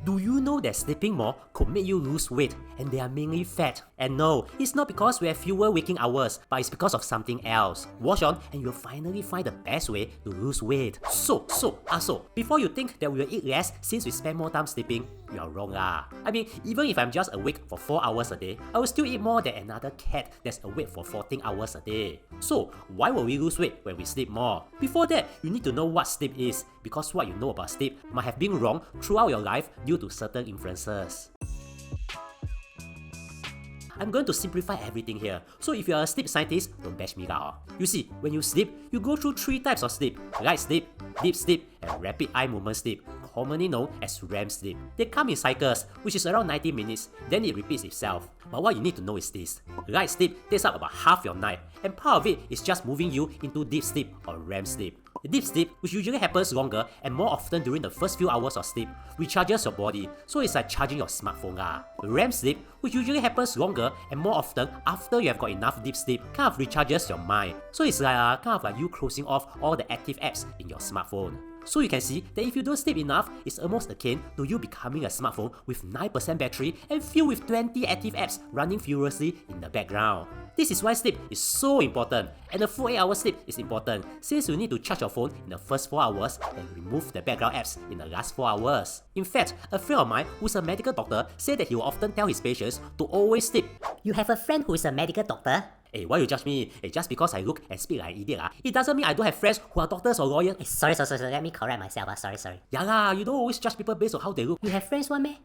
Do you know that sleeping more could make you lose weight and they are mainly fat? And no, it's not because we have fewer waking hours, but it's because of something else. Watch on and you'll finally find the best way to lose weight. So, before you think that we will eat less since we spend more time sleeping, you are wrong lah. I mean, even if I'm just awake for 4 hours a day, I will still eat more than another cat that's awake for 14 hours a day. So, why will we lose weight when we sleep more? Before that, you need to know what sleep is, because what you know about sleep might have been wrong throughout your life due to certain influences. I'm going to simplify everything here, so if you're a sleep scientist, don't bash me out. You see, when you sleep, you go through 3 types of sleep: light sleep, deep sleep, and rapid eye movement sleep, commonly known as REM sleep. They come in cycles, which is around 90 minutes, then it repeats itself. But what you need to know is this: light sleep takes up about half your night, and part of it is just moving you into deep sleep or REM sleep. The deep sleep, which usually happens longer and more often during the first few hours of sleep, recharges your body, so it's like charging your smartphone lah. REM sleep, which usually happens longer and more often after you have got enough deep sleep, kind of recharges your mind, so it's like kind of like you closing off all the active apps in your smartphone. So you can see that if you don't sleep enough, it's almost akin to you becoming a smartphone with 9% battery and filled with 20 active apps running furiously in the background. This is why sleep is so important, and the full 8-hour sleep is important since you need to charge your phone in the first 4 hours and remove the background apps in the last 4 hours. In fact, a friend of mine who's a medical doctor said that he will often tell his patients to always sleep. You have a friend who is a medical doctor? Hey, why you judge me? Hey, just because I look and speak like an idiot, it doesn't mean I don't have friends who are doctors or lawyers. Hey, sorry, let me correct myself. Sorry. Yeah lah, you don't always judge people based on how they look. You have friends one meh?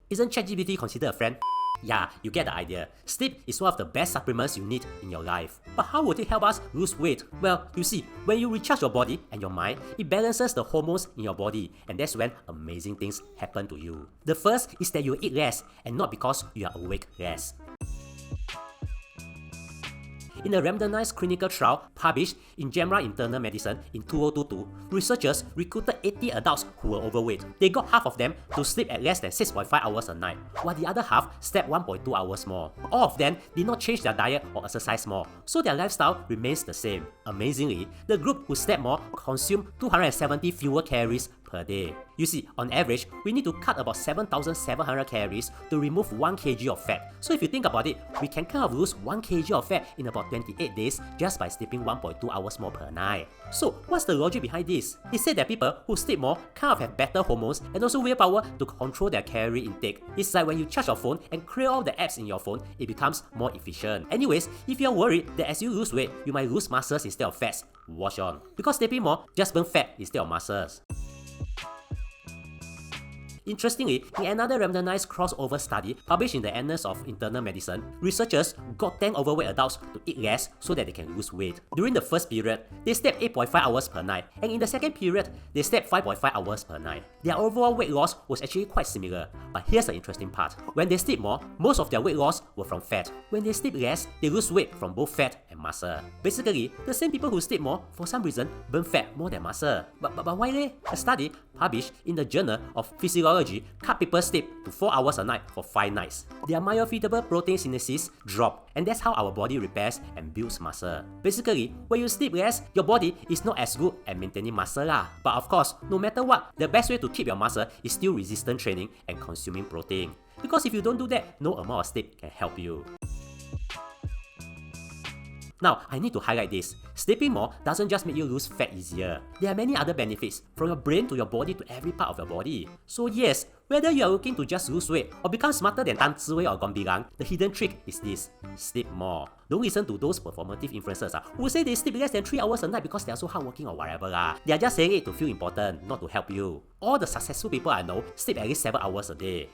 Isn't ChatGPT considered a friend? Yeah, you get the idea. Sleep is one of the best supplements you need in your life. But how would it help us lose weight? Well, you see, when you recharge your body and your mind, it balances the hormones in your body, and that's when amazing things happen to you. The first is that you eat less, and not because you are awake less. In a randomized clinical trial published in JAMA Internal Medicine in 2022, researchers recruited 80 adults who were overweight. They got half of them to sleep at less than 6.5 hours a night, while the other half slept 1.2 hours more. All of them did not change their diet or exercise more, so their lifestyle remains the same. Amazingly, the group who slept more consumed 270 fewer calories per day. You see, on average, we need to cut about 7,700 calories to remove 1 kg of fat. So if you think about it, we can kind of lose 1 kg of fat in about 28 days just by sleeping 1.2 hours more per night. So what's the logic behind this? It said that people who sleep more kind of have better hormones and also willpower to control their calorie intake. It's like when you charge your phone and clear all the apps in your phone, it becomes more efficient. Anyways, if you're worried that as you lose weight, you might lose muscles instead of fats, watch on. Because sleeping more just burn fat instead of muscles. Interestingly, in another randomized crossover study published in the Annals of Internal Medicine, researchers got 10 overweight adults to eat less so that they can lose weight. During the first period, they slept 8.5 hours per night, and in the second period, they slept 5.5 hours per night. Their overall weight loss was actually quite similar, but here's the interesting part. When they sleep more, most of their weight loss were from fat. When they sleep less, they lose weight from both fat and muscle. Basically, the same people who sleep more, for some reason, burn fat more than muscle. But why leh? A study published in the Journal of Physiology cut people's sleep to 4 hours a night for 5 nights. Their myofeasible protein synthesis dropped, and that's how our body repairs and builds muscle. Basically, when you sleep less, your body is not as good at maintaining muscle lah. But of course, no matter what, the best way to keep your muscle is still resistance training and consuming protein. Because if you don't do that, no amount of sleep can help you. Now, I need to highlight this. Sleeping more doesn't just make you lose fat easier. There are many other benefits, from your brain to your body to every part of your body. So yes, whether you are looking to just lose weight or become smarter than Tan Ziwei or Gong Bilang, the hidden trick is this: sleep more. Don't listen to those performative influencers who say they sleep less than 3 hours a night because they are so hardworking or whatever lah. They are just saying it to feel important, not to help you. All the successful people I know sleep at least 7 hours a day.